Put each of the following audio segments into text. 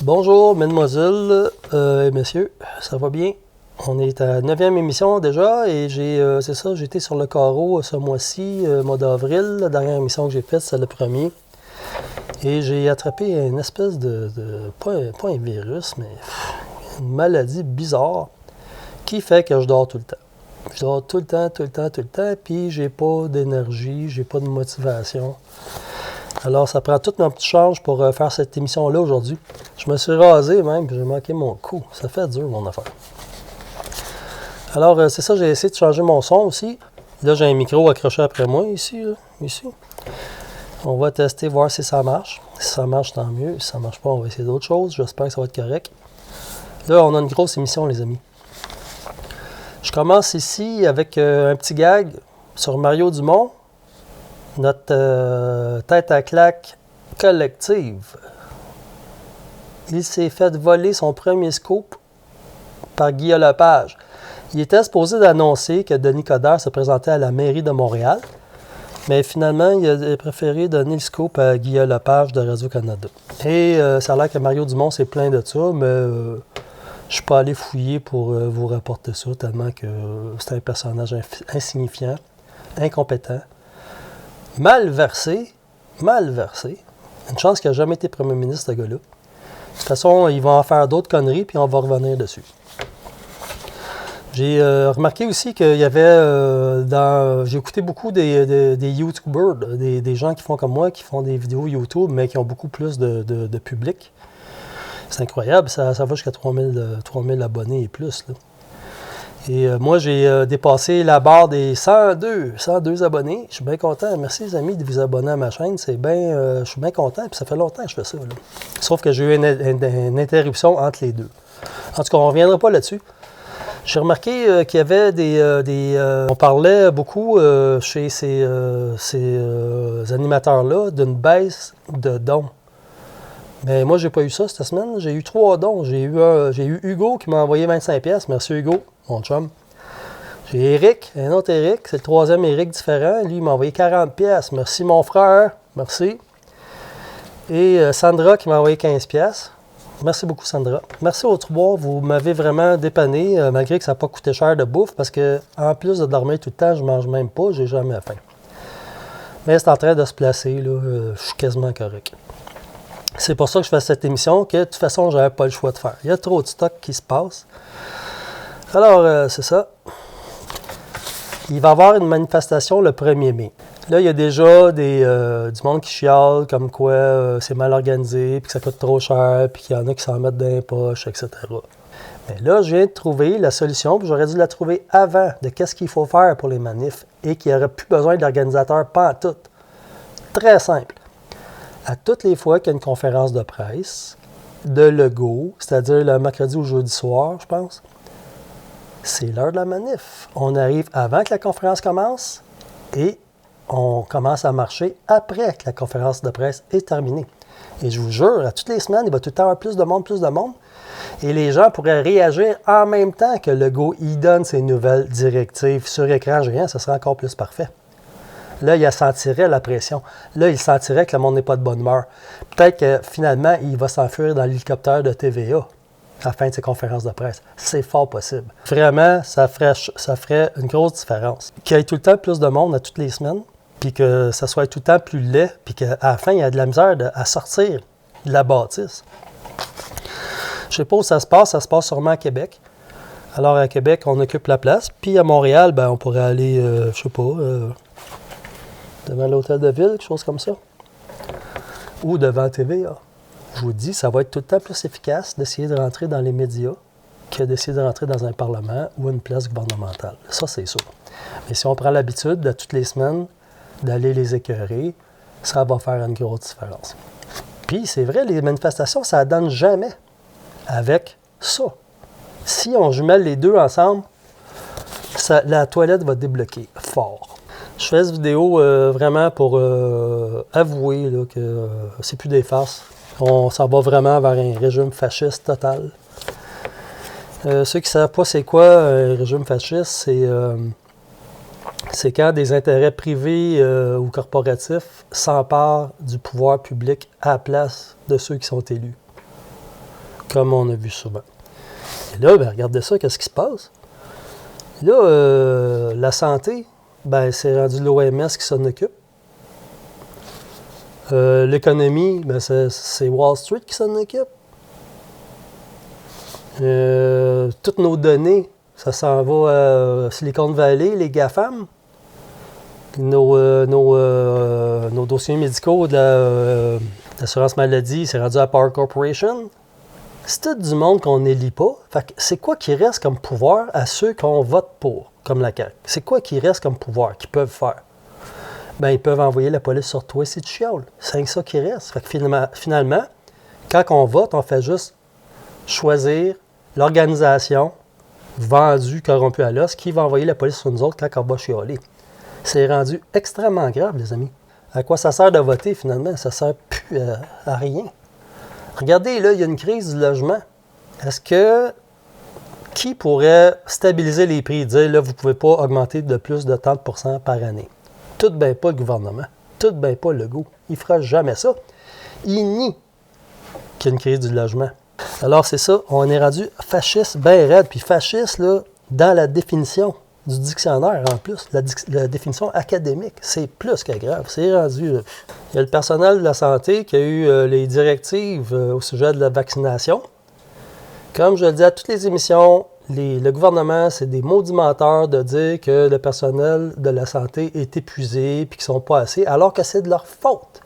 Bonjour, mesdemoiselles et messieurs, ça va bien? On est à la 9e émission déjà et j'ai été sur le carreau ce mois-ci, mois d'avril. La dernière émission que j'ai faite, c'est le premier. Et j'ai attrapé une espèce pas un virus, mais une maladie bizarre qui fait que je dors tout le temps. Je dors tout le temps, puis j'ai pas d'énergie, j'ai pas de motivation. Alors, ça prend tout mon petit change pour faire cette émission-là aujourd'hui. Je me suis rasé même, puis j'ai manqué mon coup. Ça fait dur, mon affaire. Alors, c'est ça, j'ai essayé de changer mon son aussi. Là, j'ai un micro accroché après moi, ici. On va tester, voir si ça marche. Si ça marche, tant mieux. Si ça marche pas, on va essayer d'autres choses. J'espère que ça va être correct. Là, on a une grosse émission, les amis. Je commence ici avec un petit gag sur Mario Dumont. Notre tête à claque collective. Il s'est fait voler son premier scoop par Guillaume Lepage. Il était supposé d'annoncer que Denis Coderre se présentait à la mairie de Montréal, mais finalement, il a préféré donner le scoop à Guillaume Lepage de Radio-Canada. Et ça a l'air que Mario Dumont s'est plaint de ça, mais je ne suis pas allé fouiller pour vous rapporter ça, tellement que c'est un personnage insignifiant, incompétent. Mal versé. Une chance qu'il n'a jamais été premier ministre, ce gars-là. De toute façon, il va en faire d'autres conneries, puis on va revenir dessus. J'ai remarqué aussi qu'il y avait j'ai écouté beaucoup des YouTubers, des gens qui font comme moi, qui font des vidéos YouTube, mais qui ont beaucoup plus de public. C'est incroyable, ça va jusqu'à 3000 abonnés et plus, là. Et moi, j'ai dépassé la barre des 102 abonnés. Je suis bien content. Merci les amis de vous abonner à ma chaîne. Je suis bien content. Puis ça fait longtemps que je fais ça, là. Sauf que j'ai eu une interruption entre les deux. En tout cas, on ne reviendra pas là-dessus. J'ai remarqué qu'il y avait on parlait beaucoup chez ces animateurs-là d'une baisse de dons. Mais moi, j'ai pas eu ça cette semaine. J'ai eu 3 dons. J'ai eu Hugo qui m'a envoyé 25$. Merci Hugo, mon chum. J'ai Eric, un autre Eric. C'est le 3e Eric différent. Lui, il m'a envoyé 40$. Merci mon frère. Merci. Et Sandra qui m'a envoyé 15$. Merci beaucoup Sandra. Merci aux 3. Vous m'avez vraiment dépanné, malgré que ça n'a pas coûté cher de bouffe, parce que en plus de dormir tout le temps, je mange même pas. J'ai jamais faim. Mais c'est en train de se placer. Là, je suis quasiment correct. C'est pour ça que je fais cette émission, que de toute façon, je n'avais pas le choix de faire. Il y a trop de stock qui se passe. Alors, c'est ça. Il va y avoir une manifestation le 1er mai. Là, il y a déjà du monde qui chiale, comme quoi c'est mal organisé, puis que ça coûte trop cher, puis qu'il y en a qui s'en mettent dans les poches, etc. Mais là, je viens de trouver la solution, puis j'aurais dû la trouver avant, de qu'est-ce qu'il faut faire pour les manifs, et qu'il n'y aurait plus besoin d'organisateurs pantoute. Très simple. À toutes les fois qu'il y a une conférence de presse de Legault, c'est-à-dire le mercredi ou jeudi soir, je pense, c'est l'heure de la manif. On arrive avant que la conférence commence et on commence à marcher après que la conférence de presse est terminée. Et je vous jure, à toutes les semaines, il va tout le temps avoir plus de monde. Et les gens pourraient réagir en même temps que Legault y donne ses nouvelles directives sur écran géant. Ça serait encore plus parfait. Là, il sentirait la pression. Là, il sentirait que le monde n'est pas de bonne humeur. Peut-être que finalement, il va s'enfuir dans l'hélicoptère de TVA à la fin de ses conférences de presse. C'est fort possible. Vraiment, ça ferait une grosse différence. Qu'il y ait tout le temps plus de monde à toutes les semaines, puis que ça soit tout le temps plus laid, puis qu'à la fin, il y a de la misère à sortir de la bâtisse. Je ne sais pas où ça se passe sûrement à Québec. Alors, à Québec, on occupe la place. Puis à Montréal, on pourrait aller, devant l'hôtel de ville, quelque chose comme ça. Ou devant TVA. Je vous dis, ça va être tout le temps plus efficace d'essayer de rentrer dans les médias que d'essayer de rentrer dans un parlement ou une place gouvernementale. Ça, c'est sûr. Mais si on prend l'habitude de toutes les semaines d'aller les écœurer, ça va faire une grosse différence. Puis, c'est vrai, les manifestations, ça ne donne jamais avec ça. Si on jumelle les deux ensemble, la toilette va débloquer fort. Je fais cette vidéo vraiment pour avouer là, que c'est plus des farces. On s'en va vraiment vers un régime fasciste total. Ceux qui ne savent pas c'est quoi un régime fasciste, c'est quand des intérêts privés ou corporatifs s'emparent du pouvoir public à la place de ceux qui sont élus. comme on a vu souvent. Et là, ben, regardez ça, qu'est-ce qui se passe? Là, la santé, ben, c'est rendu l'OMS qui s'en occupe. L'économie, ben, c'est Wall Street qui s'en occupe. Toutes nos données, ça s'en va à Silicon Valley, les GAFAM. Nos dossiers médicaux de l'assurance maladie, c'est rendu à Power Corporation. C'est tout du monde qu'on n'élit pas. Fait que c'est quoi qui reste comme pouvoir à ceux qu'on vote pour, comme la CAQ? C'est quoi qui reste comme pouvoir qu'ils peuvent faire? Ben, ils peuvent envoyer la police sur toi si tu chiales. C'est ça qui reste. Fait que finalement, quand on vote, on fait juste choisir l'organisation vendue, corrompue à l'os, qui va envoyer la police sur nous autres quand on va chialer. C'est rendu extrêmement grave, les amis. À quoi ça sert de voter, finalement? Ça sert plus à rien. Regardez, là, il y a une crise du logement. Est-ce que qui pourrait stabiliser les prix et dire, là, vous ne pouvez pas augmenter de plus de 30% par année? Tout bien pas le gouvernement. Tout bien pas Legault. Il ne fera jamais ça. Il nie qu'il y a une crise du logement. Alors, c'est ça. On est rendu fasciste bien raide. Puis fasciste, là, dans la définition du dictionnaire, en plus. La définition académique. C'est plus que grave. C'est rendu... Il y a le personnel de la santé qui a eu les directives au sujet de la vaccination. Comme je le dis à toutes les émissions, le gouvernement, c'est des maudits menteurs de dire que le personnel de la santé est épuisé et qu'ils ne sont pas assez, alors que c'est de leur faute.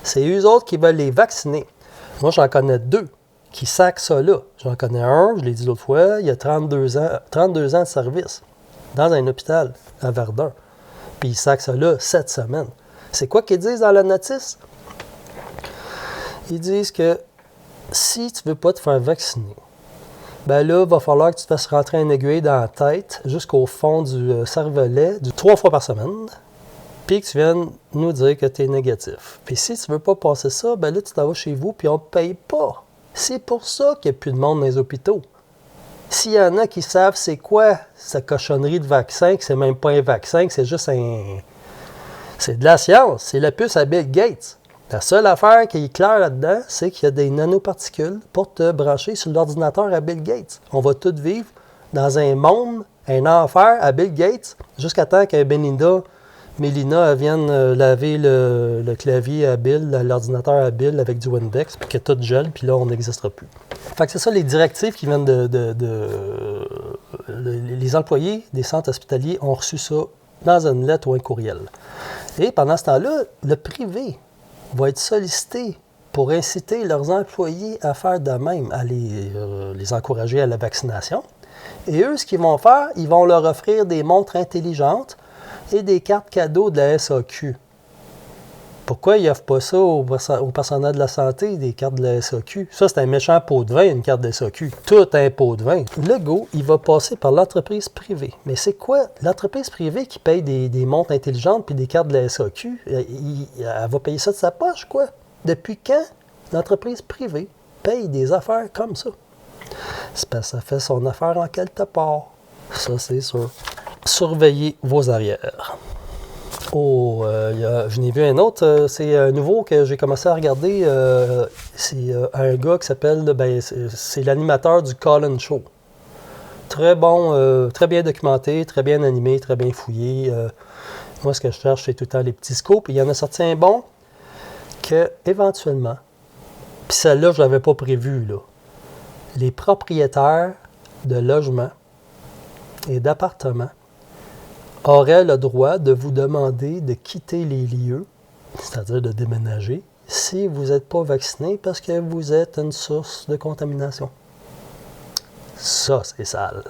C'est eux autres qui veulent les vacciner. Moi, j'en connais 2 qui sacent ça là. J'en connais un, je l'ai dit l'autre fois, il a 32 ans de service dans un hôpital à Verdun. Puis il sac ça là 7 semaines. C'est quoi qu'ils disent dans la notice? Ils disent que si tu ne veux pas te faire vacciner, ben là, il va falloir que tu te fasses rentrer une aiguille dans la tête jusqu'au fond du cervelet 3 fois par semaine, puis que tu viennes nous dire que tu es négatif. Puis si tu ne veux pas passer ça, ben là, tu t'en vas chez vous, puis on ne te paye pas. C'est pour ça qu'il n'y a plus de monde dans les hôpitaux. S'il y en a qui savent c'est quoi cette cochonnerie de vaccin, que c'est même pas un vaccin, que c'est juste c'est de la science, c'est la puce à Bill Gates. La seule affaire qui est claire là-dedans, c'est qu'il y a des nanoparticules pour te brancher sur l'ordinateur à Bill Gates. On va tous vivre dans un monde, un enfer à Bill Gates, jusqu'à temps que Mélina vienne laver le clavier à Bill, l'ordinateur à Bill avec du Windex, puis que tout gèle, puis là, on n'existera plus. Fait que c'est ça les directives qui viennent les employés des centres hospitaliers ont reçu ça dans une lettre ou un courriel. Et pendant ce temps-là, le privé va être sollicité pour inciter leurs employés à faire de même, à les encourager à la vaccination. Et eux, ce qu'ils vont faire, ils vont leur offrir des montres intelligentes et des cartes cadeaux de la SAQ. Pourquoi ils n'offrent pas ça au personnel de la santé, des cartes de la SAQ? Ça, c'est un méchant pot de vin, une carte de SAQ. Tout un pot de vin. Legault, il va passer par l'entreprise privée. Mais c'est quoi? L'entreprise privée qui paye des montres intelligentes puis des cartes de la SAQ, elle va payer ça de sa poche, quoi? Depuis quand l'entreprise privée paye des affaires comme ça? C'est parce que ça fait son affaire en quelque part. Ça, c'est sûr. Surveillez vos arrières. Oh, je n'ai vu un autre, c'est un nouveau que j'ai commencé à regarder. C'est un gars qui s'appelle, c'est l'animateur du Colin Show. Très bon, très bien documenté, très bien animé, très bien fouillé. Moi, ce que je cherche, c'est tout le temps les petits scoops. Il y en a sorti un bon que, éventuellement, puis celle-là, je ne l'avais pas prévu, là. Les propriétaires de logements et d'appartements auraient le droit de vous demander de quitter les lieux, c'est-à-dire de déménager, si vous n'êtes pas vacciné parce que vous êtes une source de contamination. Ça, c'est sale.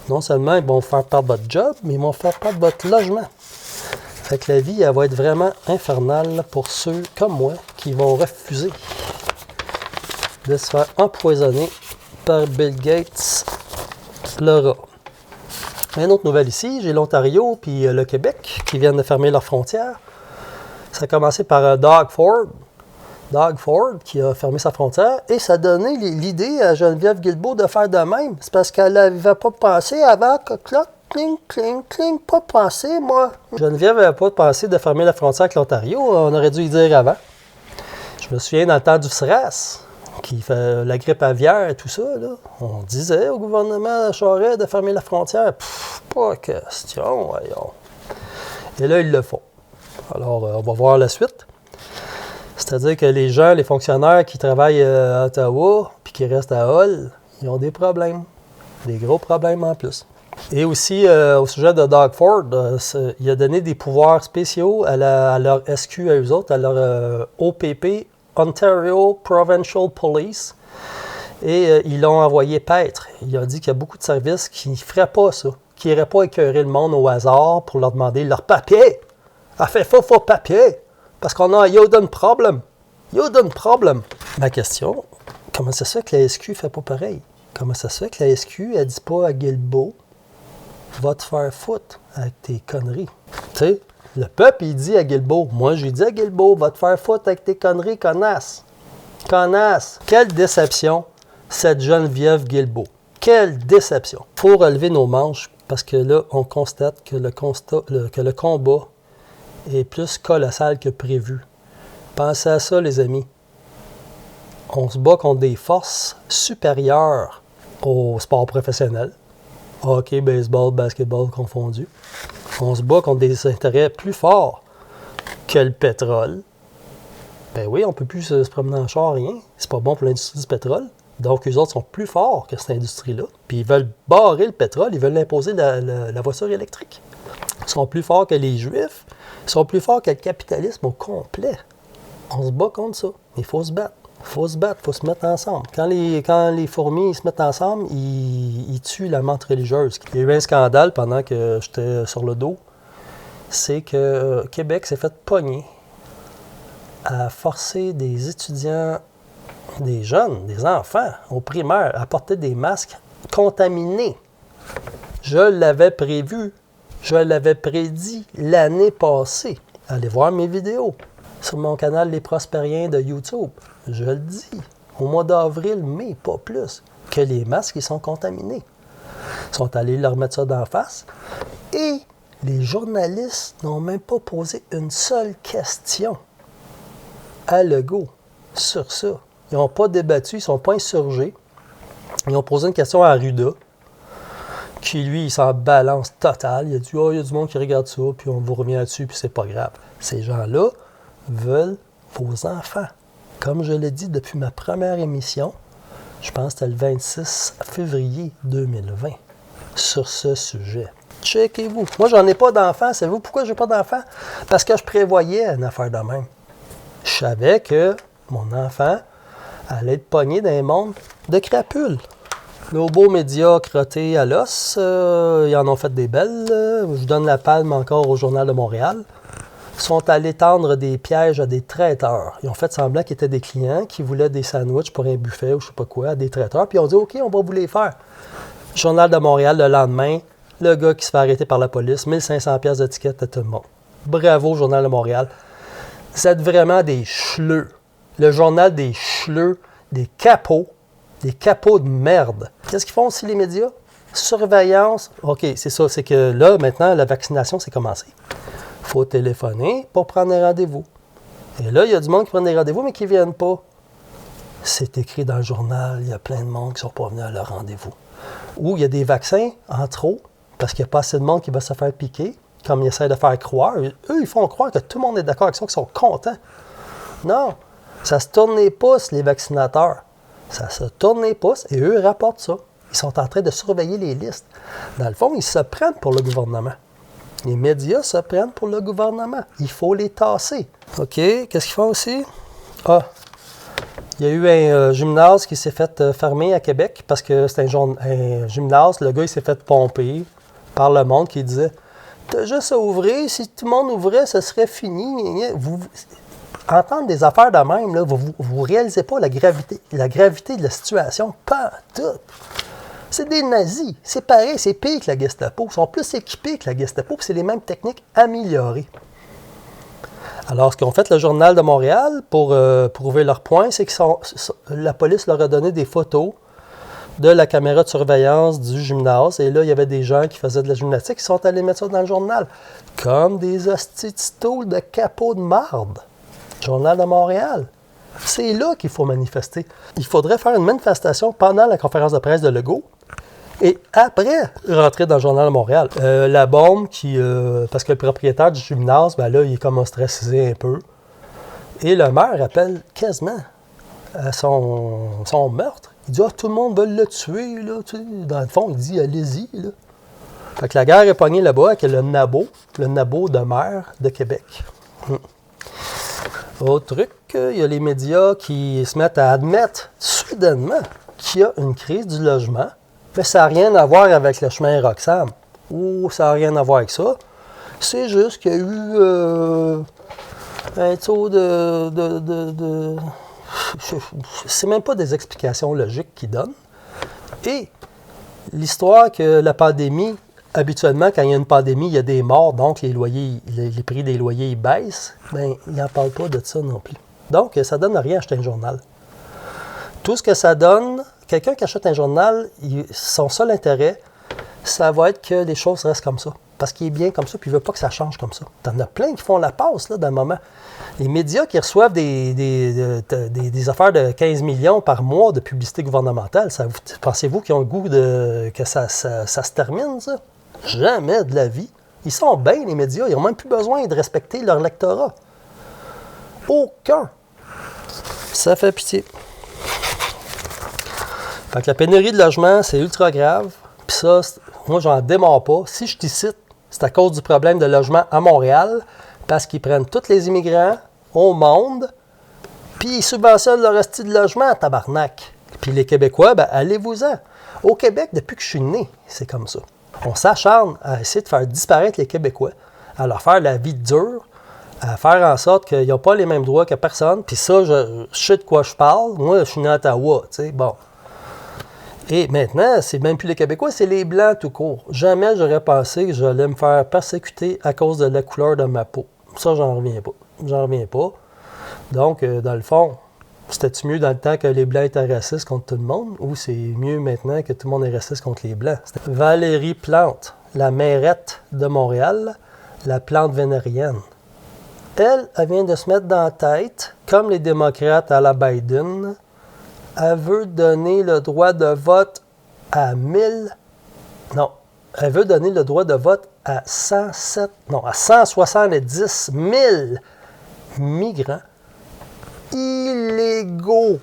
Non seulement ils vont faire perdre votre job, mais ils vont faire perdre votre logement. Fait que la vie, elle va être vraiment infernale pour ceux comme moi qui vont refuser de se faire empoisonner par Bill Gates, le rat. Une autre nouvelle ici, j'ai l'Ontario puis le Québec qui viennent de fermer leurs frontières. Ça a commencé par Doug Ford. Doug Ford qui a fermé sa frontière et ça a donné l'idée à Geneviève Guilbeault de faire de même. C'est parce qu'elle n'avait pas pensé avant que cloc, cling, cling, cling, pas pensé, moi. Geneviève n'avait pas pensé de fermer la frontière avec l'Ontario. On aurait dû y dire avant. Je me souviens dans le temps du SRAS. qui fait la grippe aviaire et tout ça, là, on disait au gouvernement Charest de fermer la frontière. Pas question, voyons. Et là, ils le font. Alors, on va voir la suite. C'est-à-dire que les gens, les fonctionnaires qui travaillent à Ottawa puis qui restent à Hull, ils ont des problèmes. Des gros problèmes en plus. Et aussi, au sujet de Doug Ford, il a donné des pouvoirs spéciaux à leur SQ, à eux autres, à leur OPP, Ontario Provincial Police. Et ils l'ont envoyé paître. Il a dit qu'il y a beaucoup de services qui ne feraient pas ça, qui n'iraient pas écœurer le monde au hasard pour leur demander leur papier. Elle fait faux papier, parce qu'on a un Yoden problem. Yoden problem. Ma question, comment ça se fait que la SQ ne fait pas pareil? Comment ça se fait que la SQ, elle ne dit pas à Guilbeault, va te faire foutre avec tes conneries? Tu sais, le peuple, il dit à Guilbeault, moi j'ai dit à Guilbeault, va te faire foutre avec tes conneries, connasse. Connasse. Quelle déception, cette Geneviève Guilbeault. Quelle déception. Il faut relever nos manches, parce que là, on constate que le combat est plus colossal que prévu. Pensez à ça, les amis. On se bat contre des forces supérieures au sport professionnel. Hockey, baseball, basketball confondus. On se bat contre des intérêts plus forts que le pétrole. Ben oui, on ne peut plus se promener en char, rien. C'est pas bon pour l'industrie du pétrole. Donc, eux autres sont plus forts que cette industrie-là. Puis ils veulent barrer le pétrole, ils veulent imposer la voiture électrique. Ils sont plus forts que les Juifs. Ils sont plus forts que le capitalisme au complet. On se bat contre ça. Il faut se battre. Il faut se battre, il faut se mettre ensemble. Quand les fourmis se mettent ensemble, ils tuent la menthe religieuse. Il y a eu un scandale pendant que j'étais sur le dos. C'est que Québec s'est fait pogner à forcer des étudiants, des jeunes, des enfants au primaire à porter des masques contaminés. Je l'avais prévu. Je l'avais prédit l'année passée. Allez voir mes vidéos sur mon canal Les Prospériens de YouTube. Je le dis, au mois d'avril, mai, pas plus, que les masques ils sont contaminés. Ils sont allés leur mettre ça d'en face. Et les journalistes n'ont même pas posé une seule question à Legault sur ça. Ils n'ont pas débattu, ils ne sont pas insurgés. Ils ont posé une question à Arruda, qui lui, il s'en balance total. Il a dit, oh, il y a du monde qui regarde ça, puis on vous revient là-dessus, puis c'est pas grave. Ces gens-là veulent vos enfants. Comme je l'ai dit depuis ma première émission, je pense que c'était le 26 février 2020, sur ce sujet. Checkez-vous. Moi, j'en ai pas d'enfants. Savez-vous pourquoi j'ai pas d'enfants? Parce que je prévoyais une affaire de même. Je savais que mon enfant allait être pogné dans un monde de crapules. Nos beaux médias crottés à l'os, ils en ont fait des belles. Je donne la palme encore au Journal de Montréal. Ils sont allés tendre des pièges à des traiteurs. Ils ont fait semblant qu'ils étaient des clients qui voulaient des sandwichs pour un buffet ou je ne sais pas quoi, à des traiteurs. Puis ils ont dit, OK, on va vous les faire. Journal de Montréal, le lendemain, le gars qui se fait arrêter par la police, 1500 pièces d'étiquette à tout le monde. Bravo, Journal de Montréal. Vous êtes vraiment des chleux. Le journal des chleux, des capots de merde. Qu'est-ce qu'ils font aussi les médias? Surveillance. OK, c'est ça. C'est que là, maintenant, la vaccination, c'est commencé. Il faut téléphoner pour prendre un rendez-vous. Et là, il y a du monde qui prend des rendez-vous, mais qui ne viennent pas. C'est écrit dans le journal, il y a plein de monde qui ne sont pas venus à leur rendez-vous. Ou il y a des vaccins en trop, parce qu'il n'y a pas assez de monde qui va se faire piquer, comme ils essaient de faire croire. Eux, ils font croire que tout le monde est d'accord avec ça, qu'ils sont contents. Non, ça se tourne les pouces, les vaccinateurs. Ça se tourne les pouces, et eux rapportent ça. Ils sont en train de surveiller les listes. Dans le fond, ils se prennent pour le gouvernement. Les médias se prennent pour le gouvernement. Il faut les tasser. OK, qu'est-ce qu'ils font aussi? Ah, il y a eu un gymnase qui s'est fait fermer à Québec parce que c'était un gymnase. Le gars, il s'est fait pomper par le monde qui disait « T'as juste à ouvrir. Si tout le monde ouvrait, ce serait fini. » Entendre des affaires de même, là, vous ne réalisez pas la gravité de la situation. Pas tout. C'est des nazis. C'est pareil, c'est pire que la Gestapo. Ils sont plus équipés que la Gestapo, puis c'est les mêmes techniques améliorées. Alors, ce qu'ont fait le Journal de Montréal pour prouver leur point, c'est que la police leur a donné des photos de la caméra de surveillance du gymnase. Et là, il y avait des gens qui faisaient de la gymnastique qui sont allés mettre ça dans le journal. Comme des hosties de stoules de capot de marde. Journal de Montréal. C'est là qu'il faut manifester. Il faudrait faire une manifestation pendant la conférence de presse de Legault et après rentrer dans le Journal de Montréal. La bombe, parce que le propriétaire du gymnase, ben là, il est comme stressé un peu. Et le maire appelle quasiment à son meurtre. Il dit tout le monde veut le tuer. Là, tu sais. Dans le fond, il dit allez-y. Là. Fait que la guerre est pognée là-bas avec le NABO de maire de Québec. Autre truc, il y a les médias qui se mettent à admettre soudainement qu'il y a une crise du logement, mais ça n'a rien à voir avec le chemin Roxham. Ou ça n'a rien à voir avec ça. C'est juste qu'il y a eu un taux de c'est même pas des explications logiques qu'ils donnent. Et l'histoire que la pandémie, habituellement, quand il y a une pandémie, il y a des morts, donc les prix des loyers ils baissent, bien, ils n'en parlent pas de ça non plus. Donc, ça ne donne rien acheter un journal. Tout ce que ça donne, quelqu'un qui achète un journal, son seul intérêt, ça va être que les choses restent comme ça. Parce qu'il est bien comme ça, puis il ne veut pas que ça change comme ça. T'en as plein qui font la passe, là, dans le moment. Les médias qui reçoivent des affaires de 15 millions par mois de publicité gouvernementale, pensez-vous qu'ils ont le goût que ça se termine, ça? Jamais de la vie. Ils sont bien, les médias. Ils n'ont même plus besoin de respecter leur lectorat. Aucun. Ça fait pitié. Fait que la pénurie de logement, c'est ultra grave. Puis ça, moi, j'en démarre pas. Si je t'y cite, c'est à cause du problème de logement à Montréal, parce qu'ils prennent tous les immigrants au monde, puis ils subventionnent leur style de logement à tabarnak. Puis les Québécois, ben allez-vous-en. Au Québec, depuis que je suis né, c'est comme ça. On s'acharne à essayer de faire disparaître les Québécois, à leur faire la vie dure, à faire en sorte qu'ils n'ont pas les mêmes droits que personne. Puis ça, je sais de quoi je parle. Moi, je suis né à Ottawa, tu sais, bon. Et maintenant, c'est même plus les Québécois, c'est les Blancs tout court. Jamais j'aurais pensé que j'allais me faire persécuter à cause de la couleur de ma peau. Ça, j'en reviens pas. J'en reviens pas. Donc, dans le fond, c'était-tu mieux dans le temps que les Blancs étaient racistes contre tout le monde, ou c'est mieux maintenant que tout le monde est raciste contre les Blancs? Valérie Plante, la mairette de Montréal, la plante vénérienne. Elle vient de se mettre dans la tête, comme les démocrates à la Biden, elle veut donner le droit de vote à elle veut donner le droit de vote à 170 000 migrants illégaux.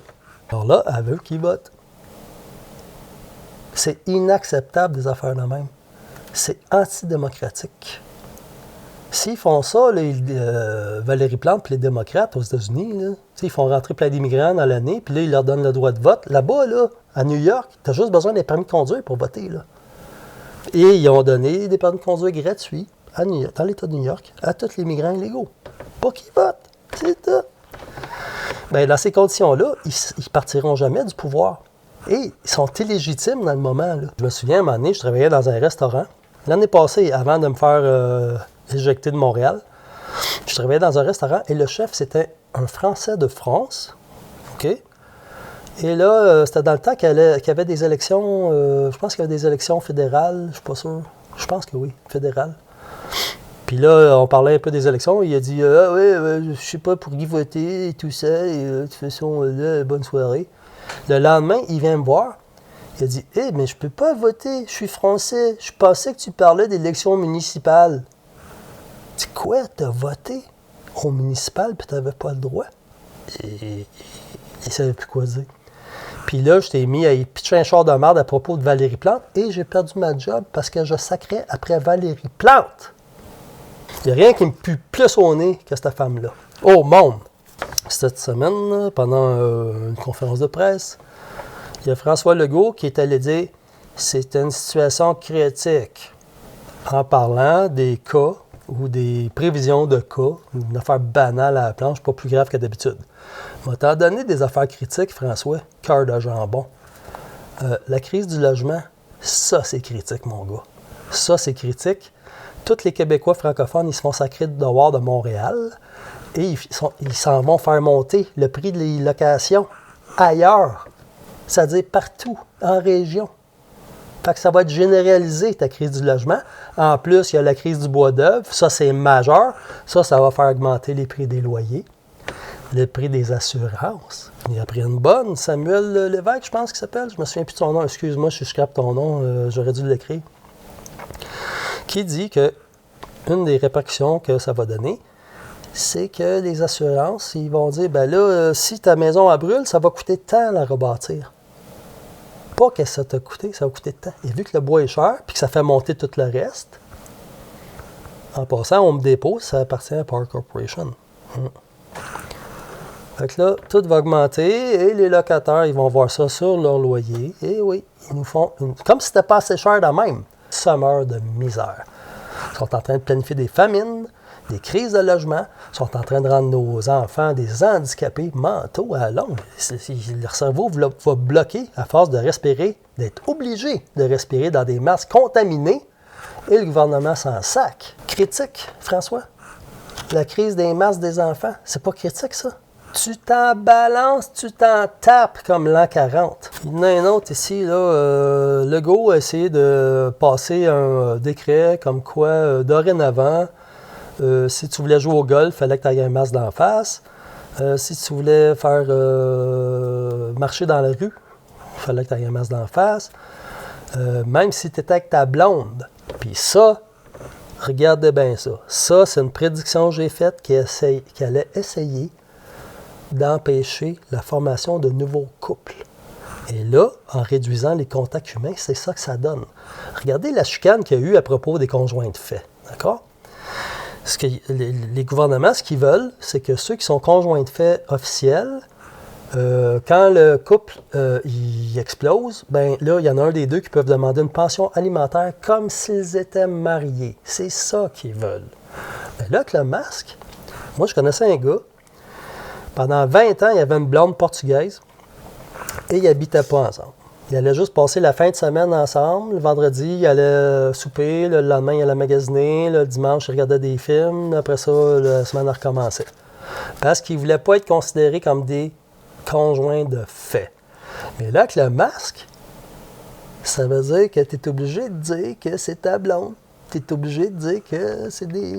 Alors là, elle veut qu'ils votent. C'est inacceptable des affaires de même. C'est antidémocratique. S'ils font ça, Valérie Plante et les démocrates aux États-Unis, là, ils font rentrer plein d'immigrants dans l'année, puis là, ils leur donnent le droit de vote. Là-bas, là, à New York, tu as juste besoin d'un permis de conduire pour voter. Là. Et ils ont donné des permis de conduire gratuits à New York, dans l'État de New York à tous les migrants illégaux. Pas qu'ils votent. C'est ça. Bien, dans ces conditions-là, ils ne partiront jamais du pouvoir. Et ils sont illégitimes dans le moment. Là. Je me souviens, à un moment donné, je travaillais dans un restaurant. L'année passée, avant de me faire éjecter de Montréal, je travaillais dans un restaurant et le chef, c'était un Français de France. OK? Et là, c'était dans le temps qu'il y avait des élections, je pense qu'il y avait des élections fédérales, je suis pas sûr. Je pense que oui, fédérales. Puis là, on parlait un peu des élections. Il a dit je sais pas pour qui voter et tout ça. Et de toute façon, là, bonne soirée. Le lendemain, il vient me voir. Il a dit mais je peux pas voter, je suis français. Je pensais que tu parlais d'élections municipales. Je dis quoi, t'as voté au municipal puis t'avais pas le droit? Et il savait plus quoi dire. Puis là, je t'ai mis à y pitcher un char de merde à propos de Valérie Plante et j'ai perdu ma job parce que je sacrais après Valérie Plante. Il n'y a rien qui me pue plus au nez que cette femme-là. Au monde! Cette semaine, pendant une conférence de presse, il y a François Legault qui est allé dire « C'est une situation critique » en parlant des cas ou des prévisions de cas, une affaire banale à la planche, pas plus grave que d'habitude. Il m'a t'en donné des affaires critiques, François, cœur de jambon. La crise du logement, ça c'est critique, mon gars. Ça c'est critique. Tous les Québécois francophones, ils se font sacrer dehors de Montréal et ils s'en vont faire monter le prix des locations ailleurs, c'est-à-dire partout, en région. Fait que ça va être généralisé, ta crise du logement. En plus, il y a la crise du bois d'œuvre. Ça, c'est majeur. Ça va faire augmenter les prix des loyers. le prix des assurances. Il a pris une bonne. Samuel Lévesque, je pense qu'il s'appelle. Je me souviens plus de son nom. Excuse-moi, je scrape ton nom. J'aurais dû l'écrire. Qui dit que une des répercussions que ça va donner, c'est que les assurances, ils vont dire, ben là, si ta maison elle brûle, ça va coûter tant la rebâtir. Pas que ça t'a coûté, ça va coûter tant. Et vu que le bois est cher, puis que ça fait monter tout le reste, en passant, on me dépose, ça appartient à Power Corporation. Fait que là, tout va augmenter et les locataires, ils vont voir ça sur leur loyer. Et oui, ils nous font comme si c'était pas assez cher de même. Sommeur de misère. Ils sont en train de planifier des famines, des crises de logement, ils sont en train de rendre nos enfants des handicapés mentaux à longue. Leur cerveau va bloquer à force de respirer, d'être obligé de respirer dans des masques contaminés et le gouvernement s'en sac. Critique, François? La crise des masques des enfants, c'est pas critique ça? Tu t'en balances, tu t'en tapes comme l'an 40. Il y en a un autre ici, là, Legault a essayé de passer un décret comme quoi, dorénavant, si tu voulais jouer au golf, il fallait que tu aies un masque d'en face. Si tu voulais faire marcher dans la rue, il fallait que tu aies un masque d'en face. Même si tu étais avec ta blonde. Puis ça, regardez bien ça. Ça, c'est une prédiction que j'ai faite qui allait essayer d'empêcher la formation de nouveaux couples. Et là, en réduisant les contacts humains, c'est ça que ça donne. Regardez la chicane qu'il y a eu à propos des conjoints de fait. D'accord? Les gouvernements, ce qu'ils veulent, c'est que ceux qui sont conjoints de fait officiels, quand le couple il explose, ben là, il y en a un des deux qui peuvent demander une pension alimentaire comme s'ils étaient mariés. C'est ça qu'ils veulent. Mais là, avec le masque, moi, je connaissais un gars. Pendant 20 ans, il y avait une blonde portugaise et ils n'habitaient pas ensemble. Ils allaient juste passer la fin de semaine ensemble. Le vendredi, ils allaient souper. Le lendemain, ils allaient magasiner. Le dimanche, ils regardaient des films. Après ça, la semaine a recommencé. Parce qu'ils ne voulaient pas être considérés comme des conjoints de fait. Mais là, avec le masque, ça veut dire que tu es obligé de dire que c'est ta blonde. Tu es obligé de dire que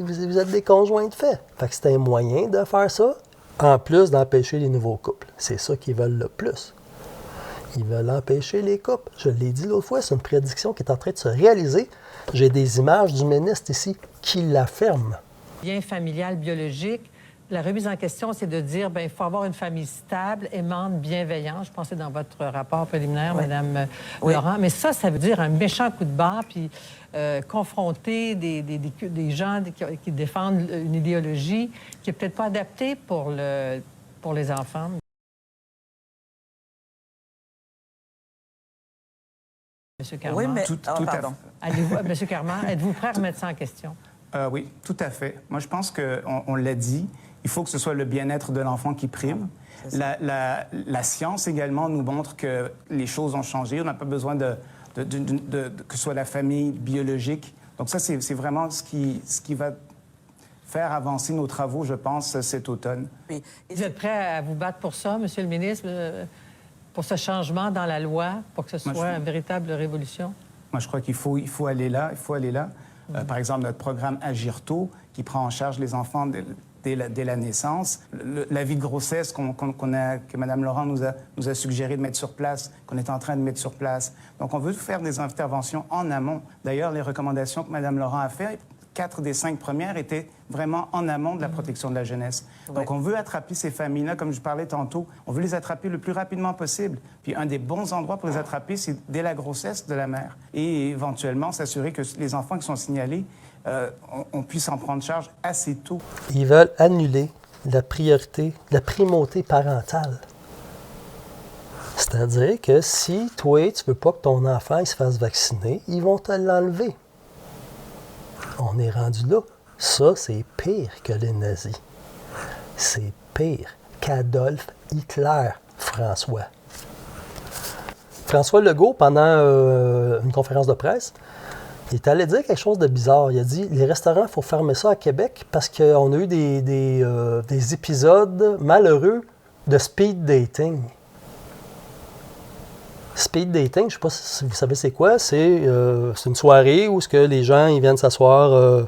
vous êtes des conjoints de fait. Fait que c'est un moyen de faire ça. En plus d'empêcher les nouveaux couples. C'est ça qu'ils veulent le plus. Ils veulent empêcher les couples. Je l'ai dit l'autre fois, c'est une prédiction qui est en train de se réaliser. J'ai des images du ministre ici qui l'affirment. Lien familial, biologique. La remise en question, c'est de dire, bien, il faut avoir une famille stable, aimante, bienveillante. Je pensais dans votre rapport préliminaire, oui. Mme Laurent. Mais ça veut dire un méchant coup de barre, puis confronter des gens qui défendent une idéologie qui n'est peut-être pas adaptée pour les enfants. Monsieur Carman. Oui, mais... Tout Monsieur Carman, êtes-vous prêt à remettre ça en question? Oui, tout à fait. Moi, je pense qu'on l'a dit, il faut que ce soit le bien-être de l'enfant qui prime. La science également nous montre que les choses ont changé. On n'a pas besoin que ce soit la famille biologique. Donc ça, c'est vraiment ce qui va faire avancer nos travaux, je pense, cet automne. Oui. Vous êtes prêt à vous battre pour ça, Monsieur le ministre, pour ce changement dans la loi, pour que ce soit une véritable révolution? Moi, je crois qu'il faut aller là. Par exemple, notre programme Agir tôt, qui prend en charge les enfants dès la naissance. L'avis de grossesse que Mme Laurent nous a suggéré de mettre sur place, qu'on est en train de mettre sur place. Donc, on veut faire des interventions en amont. D'ailleurs, les recommandations que Mme Laurent a faites, 4 des 5 premières étaient vraiment en amont de la protection de la jeunesse. Ouais. Donc, on veut attraper ces familles-là, comme je parlais tantôt, on veut les attraper le plus rapidement possible. Puis, un des bons endroits pour les attraper, c'est dès la grossesse de la mère. Et éventuellement, s'assurer que les enfants qui sont signalés, on puisse en prendre charge assez tôt. Ils veulent annuler la primauté parentale. C'est-à-dire que si toi, tu veux pas que ton enfant il se fasse vacciner, ils vont te l'enlever. On est rendu là. Ça, c'est pire que les nazis. C'est pire qu'Adolf Hitler, François. François Legault, pendant une conférence de presse, il est allé dire quelque chose de bizarre. Il a dit, les restaurants, il faut fermer ça à Québec parce qu'on a eu des épisodes malheureux de speed dating. Speed dating, je ne sais pas si vous savez c'est quoi. C'est une soirée où les gens ils viennent s'asseoir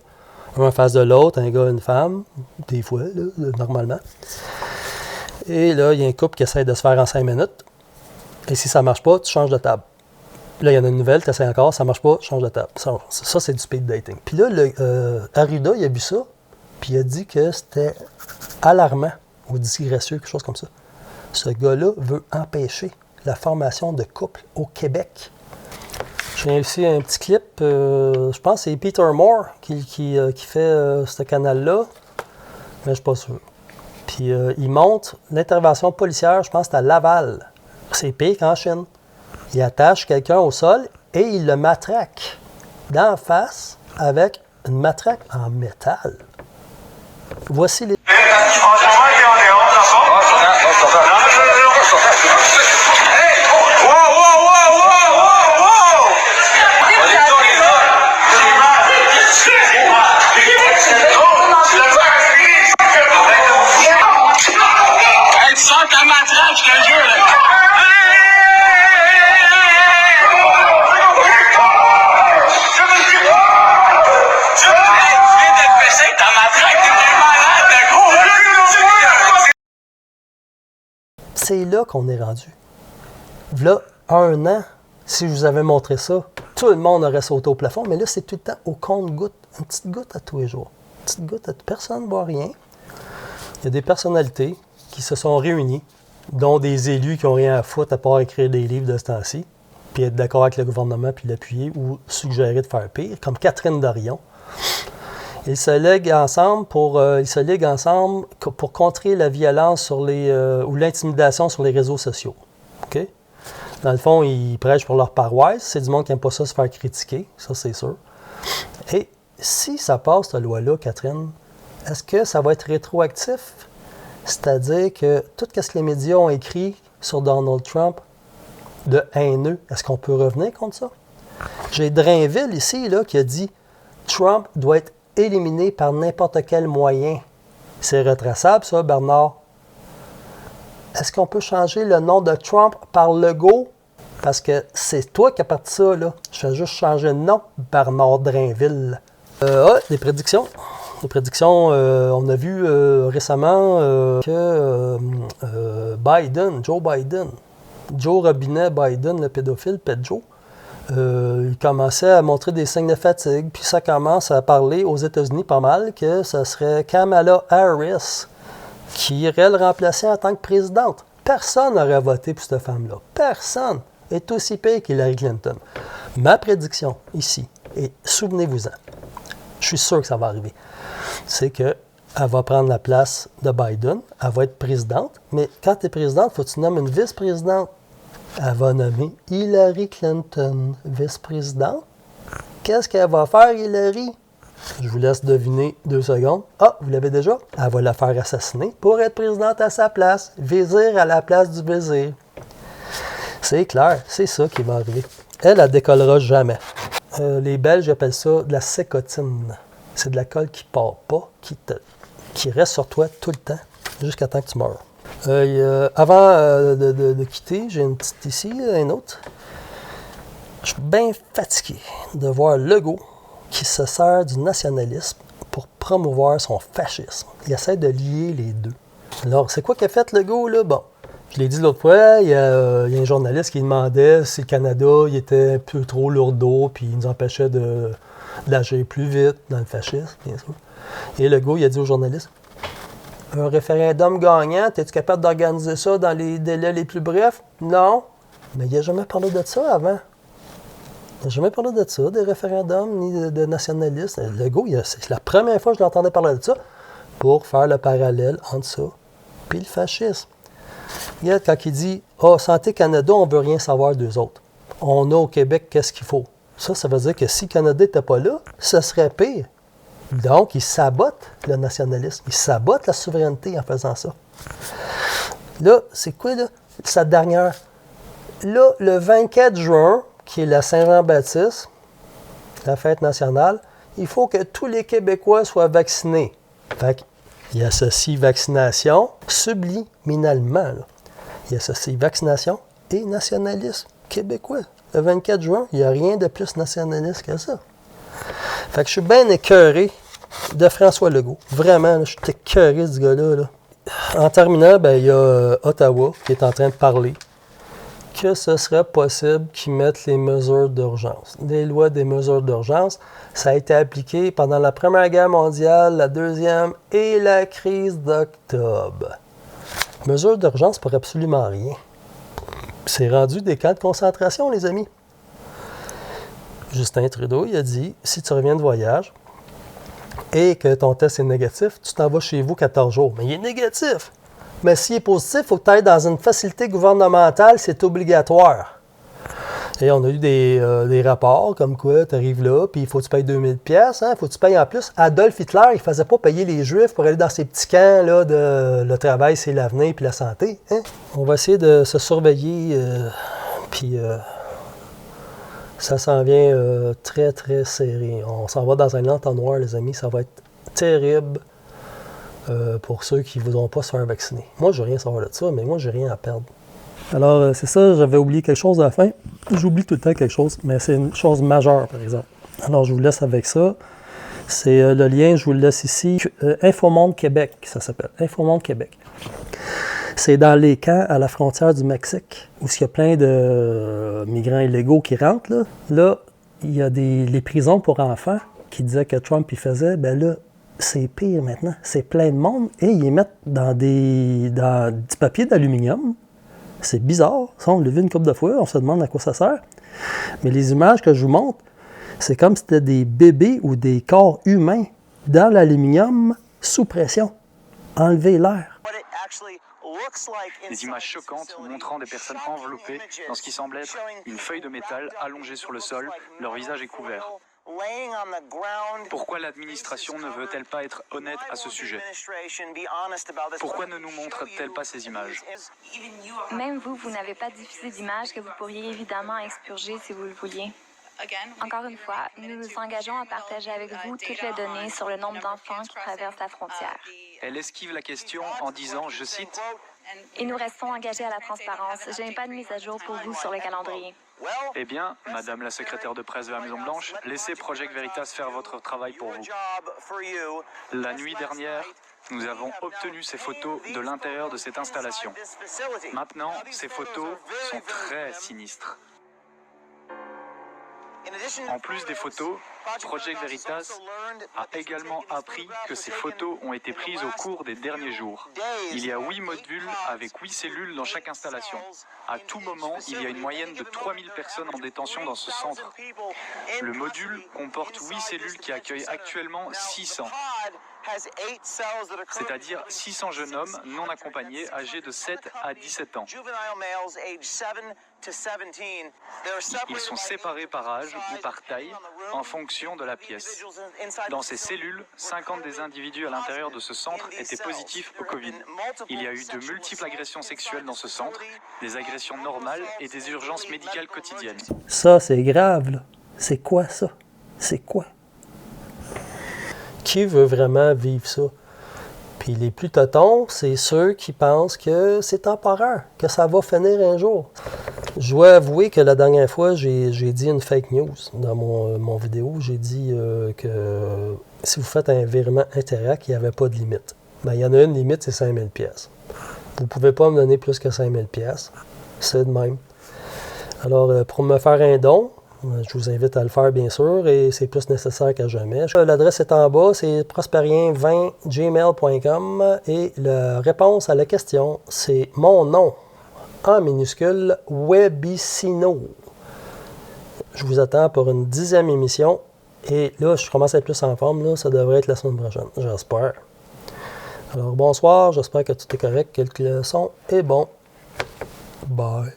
un en face de l'autre, un gars et une femme, des fois, là, normalement. Et là, il y a un couple qui essaie de se faire en 5 minutes. Et si ça ne marche pas, tu changes de table. Là, il y en a une nouvelle, tu essaies encore, ça ne marche pas, tu changes de table. Ça, c'est du speed dating. Puis là, Arruda, il a vu ça, puis il a dit que c'était alarmant ou disgracieux, quelque chose comme ça. Ce gars-là veut empêcher la formation de couples au Québec. J'ai ici un petit clip, je pense que c'est Peter Moore qui fait ce canal-là, mais je ne suis pas sûr. Puis il montre l'intervention policière, je pense que c'est à Laval. C'est pire qu'en Chine. Il attache quelqu'un au sol et il le matraque d'en face avec une matraque en métal. Voici les... C'est là qu'on est rendu. Là, 1 an, si je vous avais montré ça, tout le monde aurait sauté au plafond, mais là, c'est tout le temps au compte-goutte. Une petite goutte à tous les jours. Une petite goutte, personne ne voit rien. Il y a des personnalités qui se sont réunies, dont des élus qui n'ont rien à foutre à part écrire des livres de ce temps-ci, puis être d'accord avec le gouvernement, puis l'appuyer ou suggérer de faire pire, comme Catherine Dorion. Ils se liguent ensemble pour contrer la violence ou l'intimidation sur les réseaux sociaux. Okay? Dans le fond, ils prêchent pour leur paroisse. C'est du monde qui n'aime pas ça se faire critiquer, ça c'est sûr. Et si ça passe, cette loi-là, Catherine, est-ce que ça va être rétroactif? C'est-à-dire que tout ce que les médias ont écrit sur Donald Trump de haineux, est-ce qu'on peut revenir contre ça? J'ai Drainville ici là, qui a dit « Trump doit être éliminé par n'importe quel moyen. » C'est retraçable, ça, Bernard. Est-ce qu'on peut changer le nom de Trump par Legault? Parce que c'est toi qui as parti ça, là. Je fais juste changer le nom, Bernard Drainville. Des prédictions. Des prédictions, on a vu récemment que Joe Biden, Joe Robinet Biden, le pédophile, Pet Joe, il commençait à montrer des signes de fatigue, puis ça commence à parler aux États-Unis pas mal que ce serait Kamala Harris qui irait le remplacer en tant que présidente. Personne n'aurait voté pour cette femme-là. Personne. Elle est aussi pire qu'Hillary Clinton. Ma prédiction ici, et souvenez-vous-en, je suis sûr que ça va arriver, c'est qu'elle va prendre la place de Biden, elle va être présidente, mais quand tu es présidente, il faut que tu nommes une vice-présidente. Elle va nommer Hillary Clinton vice-présidente. Qu'est-ce qu'elle va faire, Hillary? Je vous laisse deviner 2 secondes. Ah, vous l'avez déjà? Elle va la faire assassiner pour être présidente à sa place. Vizir à la place du vizir. C'est clair, c'est ça qui va arriver. Elle décollera jamais. Les Belges appellent ça de la sécotine. C'est de la colle qui part pas, qui reste sur toi tout le temps, jusqu'à temps que tu meurs. Avant de quitter, j'ai une petite ici, une autre. Je suis bien fatigué de voir Legault qui se sert du nationalisme pour promouvoir son fascisme. Il essaie de lier les deux. Alors, c'est quoi qu'a fait Legault, là? Bon, je l'ai dit l'autre fois, il y a un journaliste qui demandait si le Canada il était un peu trop lourdeau, puis il nous empêchait d'agir plus vite dans le fascisme, bien sûr. Et Legault, il a dit au journaliste, un référendum gagnant, es-tu capable d'organiser ça dans les délais les plus brefs? Non. Mais il n'a jamais parlé de ça avant. Il n'a jamais parlé de ça, des référendums, ni de nationalistes. Legault, c'est la première fois que je l'entendais parler de ça pour faire le parallèle entre ça et le fascisme. Regarde, quand il dit « Ah, Santé Canada, on ne veut rien savoir d'eux autres. On a au Québec, qu'est-ce qu'il faut? » Ça veut dire que si le Canada n'était pas là, ce serait pire. Donc, il sabote le nationalisme. Il sabote la souveraineté en faisant ça. Là, c'est quoi, là? Sa dernière. Là, le 24 juin, qui est la Saint-Jean-Baptiste, la fête nationale, il faut que tous les Québécois soient vaccinés. Fait qu'il associe vaccination subliminalement. Là. Il associe vaccination et nationalisme québécois. Le 24 juin, il n'y a rien de plus nationaliste que ça. Fait que je suis bien écœuré de François Legault. Vraiment, là, je suis écœuré de ce gars-là. Là. en terminant, ben, il y a Ottawa qui est en train de parler que ce serait possible qu'ils mettent les mesures d'urgence. Les lois des mesures d'urgence, ça a été appliqué pendant la Première Guerre mondiale, la Deuxième et la crise d'octobre. Mesures d'urgence pour absolument rien. C'est rendu des camps de concentration, les amis. Justin Trudeau, il a dit, si tu reviens de voyage et que ton test est négatif, tu t'en vas chez vous 14 jours. Mais il est négatif. Mais s'il est positif, il faut que tu ailles dans une facilité gouvernementale, c'est obligatoire. Et on a eu des rapports comme quoi tu arrives là, puis il faut que tu payes 2000 pièces, il faut que tu payes en plus. Adolf Hitler, il ne faisait pas payer les Juifs pour aller dans ces petits camps là, de le travail, c'est l'avenir, puis la santé. Hein? On va essayer de se surveiller, puis ça s'en vient très, très serré. On s'en va dans un entonnoir, les amis, ça va être terrible. Pour ceux qui ne voudront pas se faire vacciner. Moi, je ne veux rien savoir de ça, mais moi, je n'ai rien à perdre. Alors, c'est ça, j'avais oublié quelque chose à la fin. J'oublie tout le temps quelque chose, mais c'est une chose majeure, par exemple. Alors, je vous laisse avec ça. C'est le lien, je vous le laisse ici. Infomonde Québec, ça s'appelle. Infomonde Québec. C'est dans les camps à la frontière du Mexique, où il y a plein de migrants illégaux qui rentrent. Là, il y a les prisons pour enfants qui disaient que Trump y faisait. Ben là, c'est pire maintenant. C'est plein de monde et ils les mettent dans du papier d'aluminium. C'est bizarre. Ça, on l'a vu une couple de fois. On se demande à quoi ça sert. Mais les images que je vous montre, c'est comme si c'était des bébés ou des corps humains dans l'aluminium sous pression. Enlever l'air. Des images choquantes montrant des personnes enveloppées dans ce qui semble être une feuille de métal allongée sur le sol. Leur visage est couvert. Pourquoi l'administration ne veut-elle pas être honnête à ce sujet? Pourquoi ne nous montre-t-elle pas ces images? Même vous n'avez pas diffusé d'images que vous pourriez évidemment expurger si vous le vouliez. Encore une fois, nous nous engageons à partager avec vous toutes les données sur le nombre d'enfants qui traversent la frontière. Elle esquive la question en disant, je cite, « Et nous restons engagés à la transparence. Je n'ai pas de mise à jour pour vous sur le calendrier. » Eh bien, Madame la secrétaire de presse de la Maison-Blanche, laissez Project Veritas faire votre travail pour vous. La nuit dernière, nous avons obtenu ces photos de l'intérieur de cette installation. Maintenant, ces photos sont très sinistres. En plus des photos, Project Veritas a également appris que ces photos ont été prises au cours des derniers jours. Il y a 8 modules avec 8 cellules dans chaque installation. À tout moment, il y a une moyenne de 3000 personnes en détention dans ce centre. Le module comporte 8 cellules qui accueillent actuellement 600. C'est-à-dire 600 jeunes hommes non accompagnés âgés de 7 à 17 ans. Ils sont séparés par âge ou par taille en fonction de la pièce. Dans ces cellules, 50 des individus à l'intérieur de ce centre étaient positifs au Covid. Il y a eu de multiples agressions sexuelles dans ce centre, des agressions normales et des urgences médicales quotidiennes. Ça, c'est grave, là. C'est quoi ça? C'est quoi? Qui veut vraiment vivre ça? Puis les plus totons, c'est ceux qui pensent que c'est temporaire, que ça va finir un jour. Je dois avouer que la dernière fois, j'ai dit une fake news dans mon vidéo. J'ai dit que si vous faites un virement Interac, il n'y avait pas de limite. Bien, il y en a une limite, c'est 5000 pièces. Vous ne pouvez pas me donner plus que 5000 pièces. C'est de même. Alors, pour me faire un don, je vous invite à le faire, bien sûr, et c'est plus nécessaire que jamais. L'adresse est en bas, c'est prosperien20gmail.com et la réponse à la question, c'est mon nom, en minuscule, Webicino. Je vous attends pour une 10e émission, et là, je commence à être plus en forme, là, ça devrait être la semaine prochaine, j'espère. Alors, bonsoir, j'espère que tout est correct, que le son est bon. Bye.